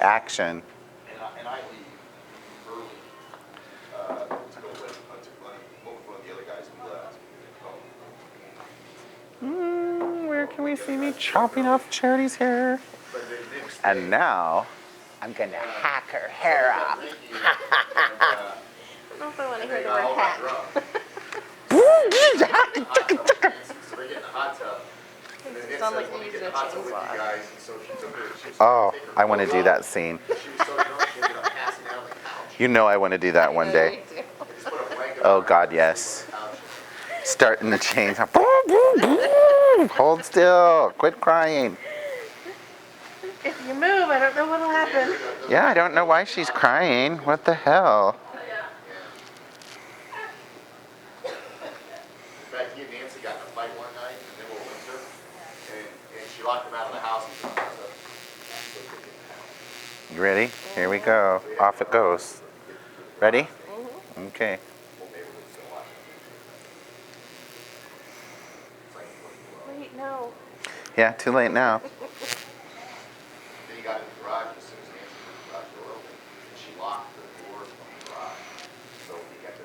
action. And I leave early to go with one of the other guys who left. Where can we see me chopping off Charity's hair? And now, I'm gonna hack her hair off. I don't know if I want to hear the word hack. So they get in the hot tub. It sounds like you're using a chainsaw. Oh, I want to do that scene. You know I want to do that one day. Oh God, yes. Starting the chains. Hold still. Quit crying. If you move, I don't know what'll happen. Yeah, I don't know why she's crying. What the hell? In fact, he and Nancy got in a fight one night in the middle of winter, and she locked him out of the house. You ready? Here we go. Off it goes. Ready? Okay. Wait, no. Yeah, too late now. Then he got in the garage as soon as Nancy put the garage door open, and she locked the door from the garage. So he got to.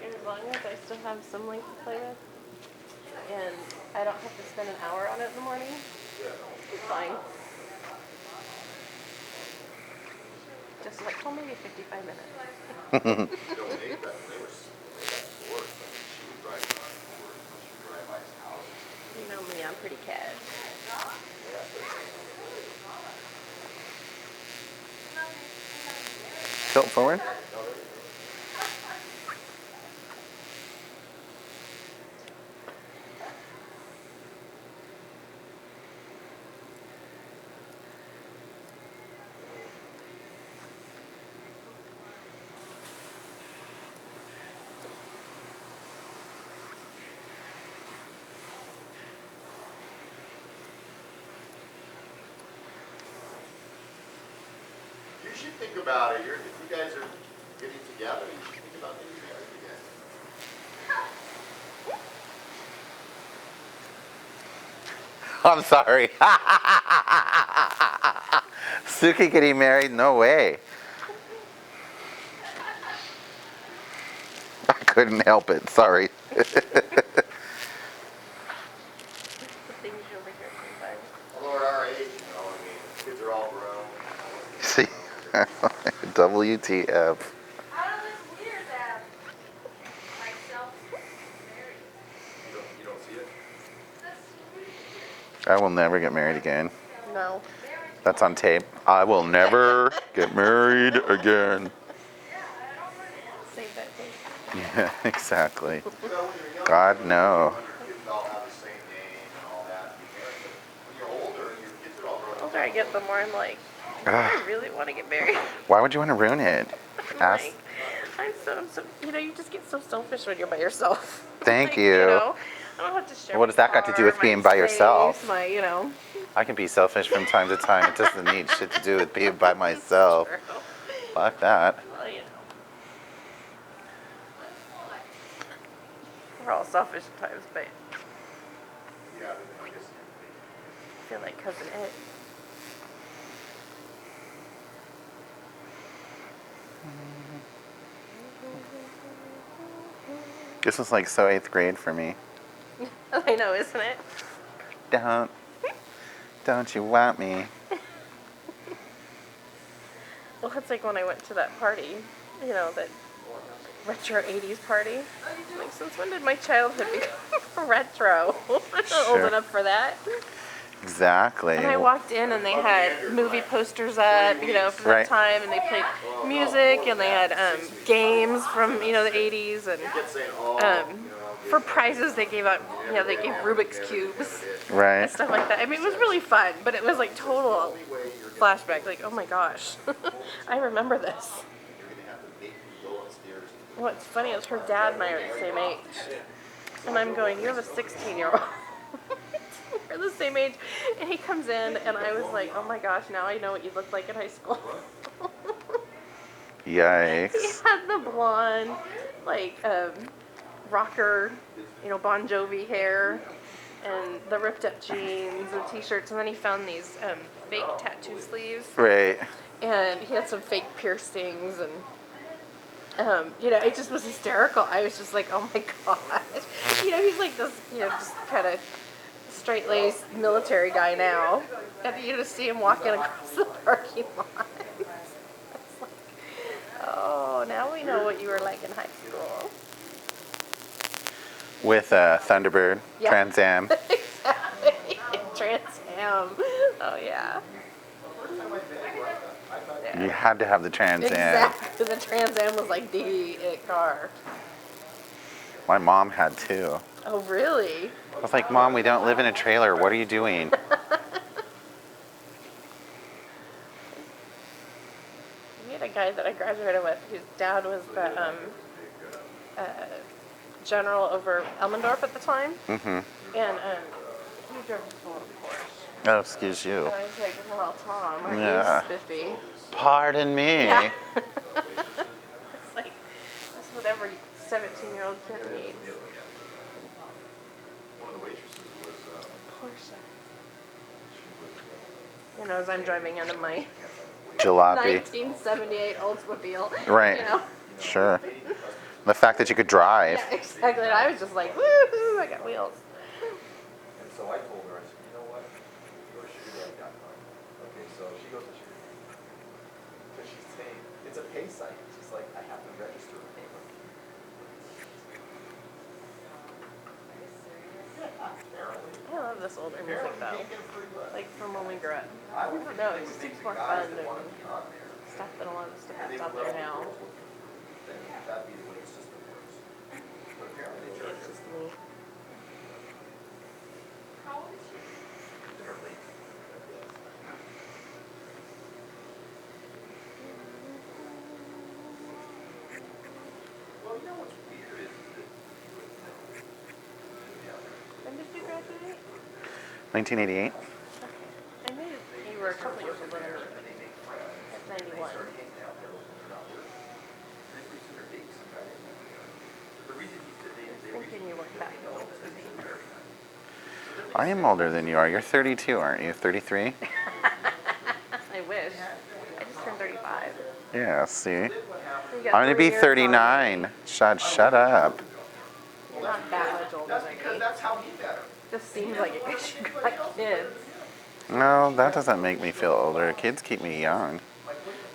And as long as I still have some length to play with, and I don't have to spend an hour on it in the morning, it's fine. Just like, well, maybe 55 minutes. You know me, I'm pretty cash. Tilt forward. You should think about it. If you guys are getting together, you should think about getting married again. I'm sorry. Suki getting married? No way. I couldn't help it. Sorry. The things over here sometimes. Although at our age, I mean, kids are all grown. See? WTF. How does this weird that myself married? You don't see it? That's weird. I will never get married again. No. That's on tape. I will never get married again. Save that tape. Yeah, exactly. God, no. Your kids all have the same name and all that. When you're older and your kids are all grown The up. older I get, the more I'm like, I really want to get married. Why would you want to ruin it? Ask. Like, I'm so, you just get so selfish when you're by yourself. Thank Like, you. I don't have to share. What does that got to do with my being by space, yourself? My. I can be selfish from time to time. It doesn't need shit to do with being by myself. Fuck that. Well, we're all selfish at times, but Yeah, I guess. I feel like Cousin Ed. This was like so 8th grade for me. I know, isn't it? Don't you want me? Well, it's like when I went to that party, that retro 80s party. Like, since when did my childhood become retro? I'm not old enough for that. Exactly. And I walked in and they had movie posters up, from that time, and they played music and they had games from, the 80s, and for prizes they gave out, they gave Rubik's Cubes Right. and stuff like that. I mean, it was really fun, but it was like total flashback, like, oh my gosh, I remember this. What's funny is her dad and I are the same age, and I'm going, you're the 16-year-old. We're the same age, and he comes in, and I was like, oh my gosh, now I know what you looked like in high school. Yikes. He had the blonde, like, rocker, Bon Jovi hair, and the ripped up jeans and t-shirts, and then he found these fake tattoo sleeves, Right. and he had some fake piercings, and it just was hysterical. I was just like, oh my god, he's like this, just kind of straight-laced military guy now, and you just see him walking across the parking lot. It's like, oh, now we know what you were like in high school. With a Thunderbird, Yeah. Trans Am. Exactly. Trans Am. Oh yeah. You had to have the Trans Am. Exactly. The Trans Am was like the it car. My mom had two. Oh really? I was like, Mom, we don't live in a trailer. What are you doing? We had a guy that I graduated with whose dad was the general over Elmendorf at the time. Mm-hmm. And he drove a Ford, of course. Oh, excuse you. And I was like, well, Tom, aren't Yeah. you spiffy? Pardon me. Yeah. It's like, that's what every 17-year-old kid needs. Porsche. As I'm driving into my Jalopy. 1978 Oldsmobile. Right. Sure. The fact that you could drive. Yeah, exactly. And I was just like, woohoo, I got wheels. And so I told her, I said, you know what? Go to sugardaddy.com. Okay, so she goes to sugardaddy. So she's saying, it's a pay site. She's like, I have to register a payment. I love this older music though. Like from when we grew up. I don't know, it just seems more fun than stuff than a lot of the stuff that's out there now. That'd be the way the system works. But apparently they charge It's us. just me. Well, you know what's weird is that When did you graduate? 1988. I knew you were a couple years older than me. At 91. Thinking you went back a little bit. I am older than you are. You're 32, aren't you? 33? I wish. I just turned 35. Yeah, see? You got I'm going to 3 be years on 39. Shut up. me. You're not that much older than me. that's how he met her. Just seems like it because you got kids. No, that doesn't make me feel older. Kids keep me young.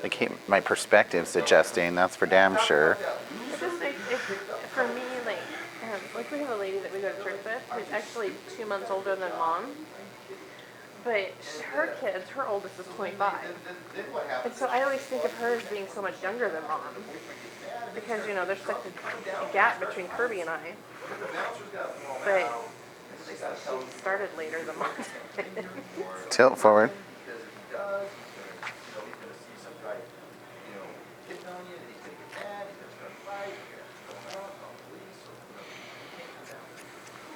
They keep my perspectives adjusting, that's for damn sure. It just makes it, for me, like we have a lady that we go to church with who's actually 2 months older than Mom. But her kids, her oldest is 25. And so I always think of her as being so much younger than Mom. Because, there's such a gap between Kirby and I. But she started later than Mom did. Tilt forward.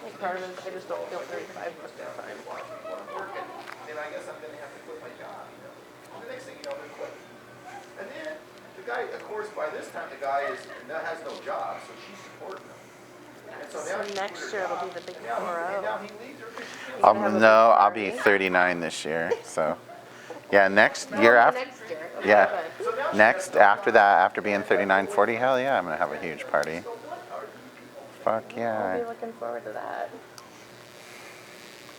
I think part of it is I just don't feel 35 most of the time. Then I guess I'm going to have to quit my job, And the next thing you know, they're quitting. And then the guy, of course, by this time the guy has no job, so she's supporting him. And so now Next year it'll be the big 4-0. now he leaves her because she can't. No, I'll be 39 this year. So, yeah, next year after. Next year. Okay, Yeah. but Next, after that, after being 39, 40, hell yeah, I'm going to have a huge party. Fuck I'll yeah. be looking forward to that.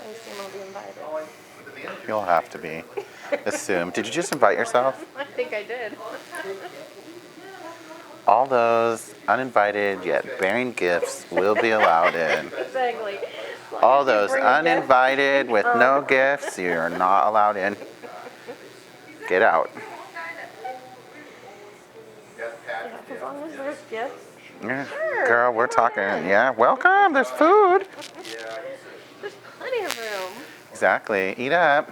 I assume I'll be invited. You'll have to be. Assume. Did you just invite yourself? I think I did. All those uninvited yet bearing gifts will be allowed in. Exactly. All those Bring a gift. uninvited with no gifts, you're not allowed in. Get out. As long as there's gifts. Yeah. Girl, we're talking. Yeah, welcome. There's food. There's plenty of room. Exactly. Eat up.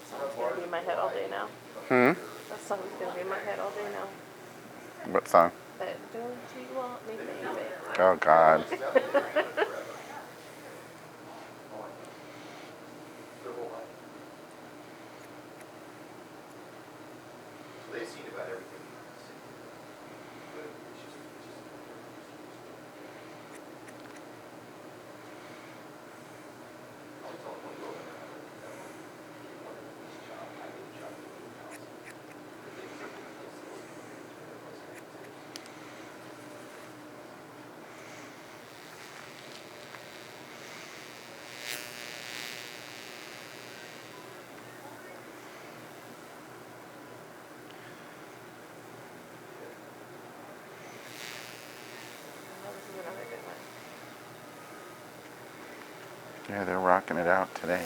It's gonna be in my head all day now. Hmm? That song's gonna be in my head all day now. What song? But don't you want me, baby? Oh, God. Yeah, they're rocking it out today.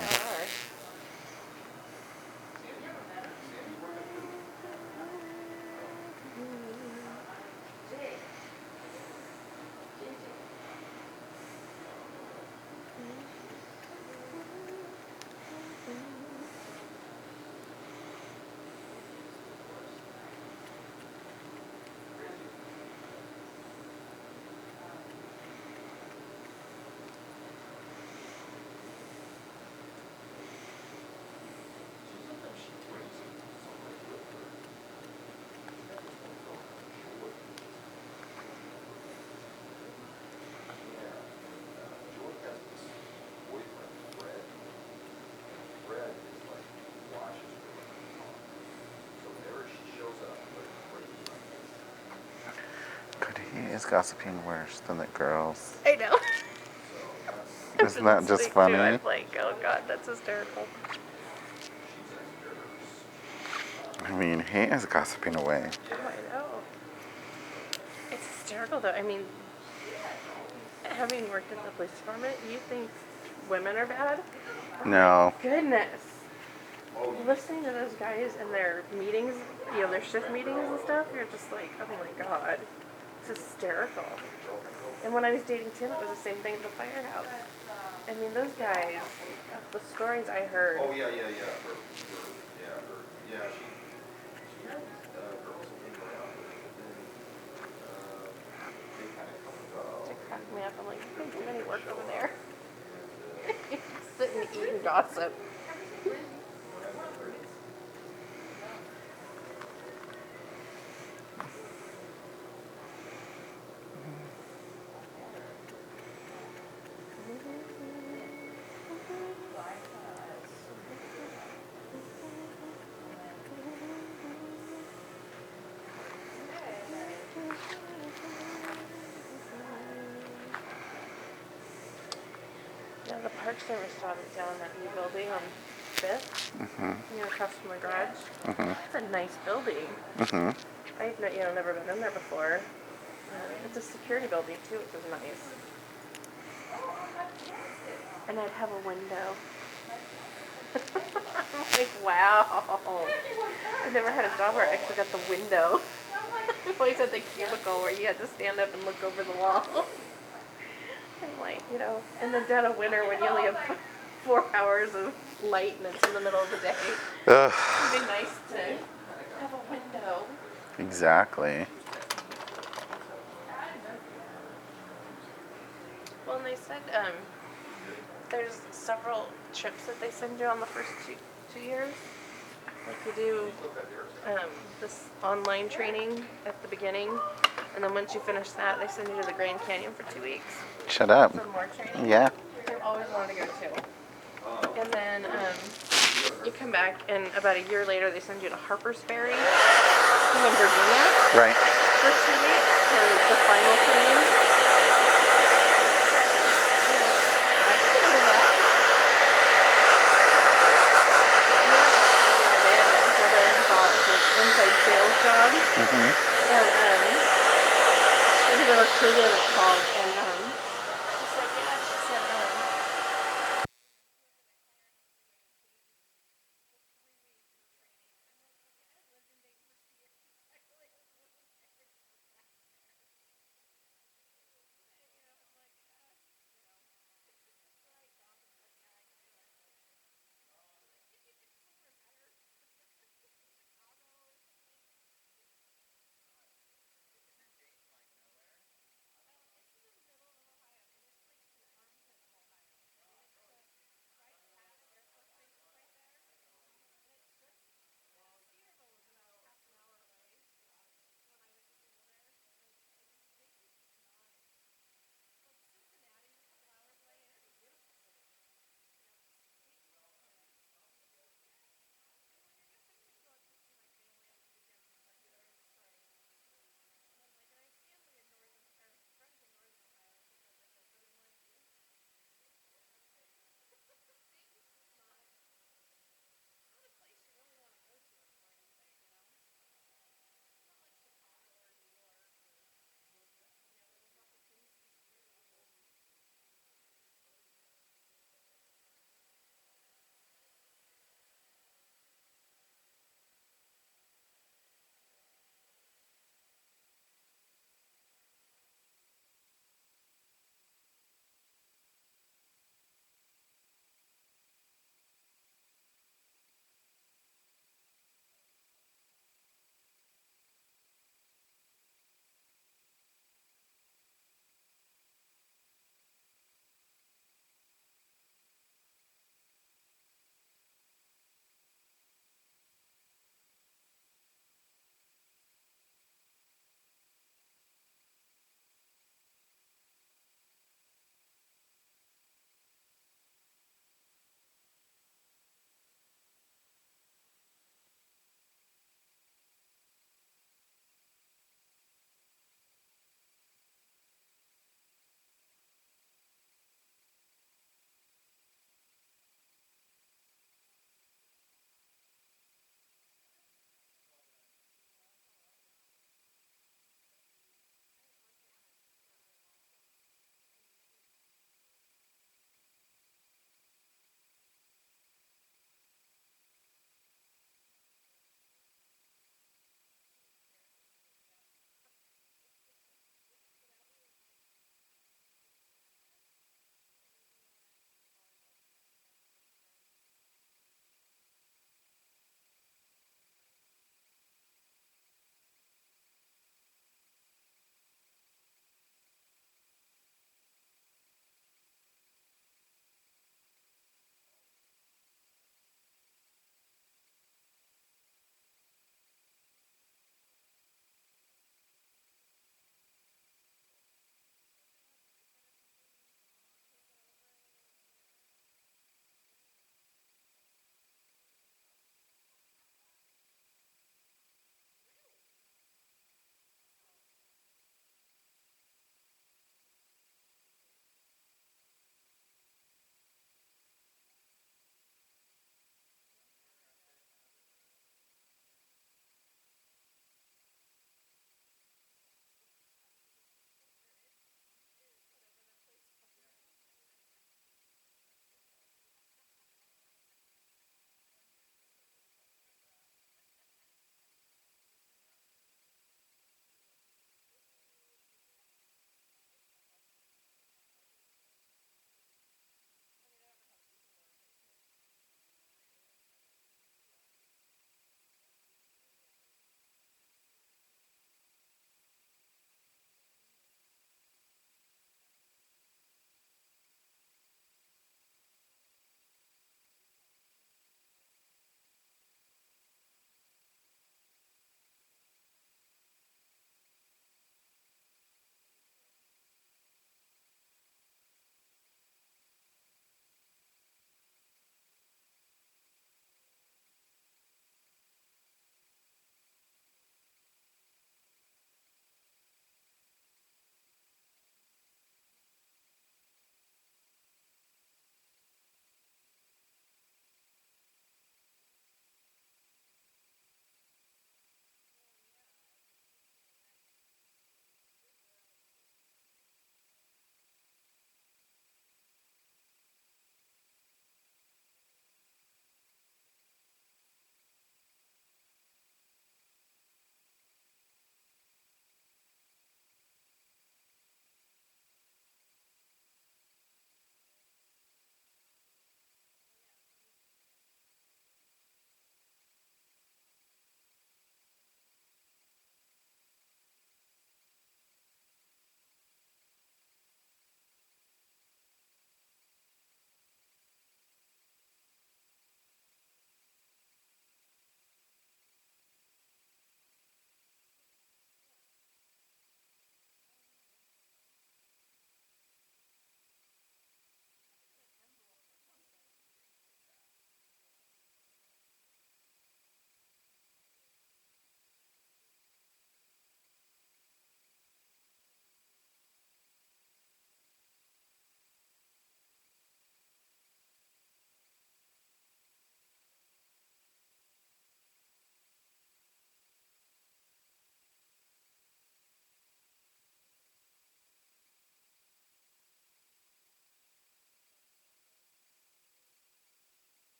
God, he is gossiping worse than the girls. I know. Isn't that just Listening to funny? it, I'm like, oh god, that's hysterical. I mean, he is gossiping away. Oh, I know. It's hysterical though. I mean, having worked in the police department, you think women are bad? No. Goodness. Listening to those guys and their meetings, their shift meetings and stuff, you're just like, oh my god. It's hysterical. And when I was dating Tim, it was the same thing at the firehouse. I mean, those guys, the stories I heard. Oh, yeah. She girls will be around, they kind of come and go. It cracked me up. I'm like, you don't do any work over there. You just sit and eat and gossip. Yeah, the Park Service job is down in that new building on 5th, across from the garage. It's a nice building. I've never been in there before. It's a security building too, which is nice. And I'd have a window. I'm like, wow. I've never had a job where I actually got the window. I've always had the cubicle where you had to stand up and look over the wall. I'm like, in the dead of winter when you only have 4 hours of light and it's in the middle of the day, it'd be nice to have a window. Exactly. Well, and they said there's several trips that they send you on the first two years. Like you do this online training at the beginning, and then once you finish that, they send you to the Grand Canyon for 2 weeks. Shut up. For more training. Yeah. I've always wanted to go too. And then you come back, and about a year later, they send you to Harper's Ferry in Virginia. Right. For 2 weeks for the final training. Inside sales job. And they were recruited, it's called, and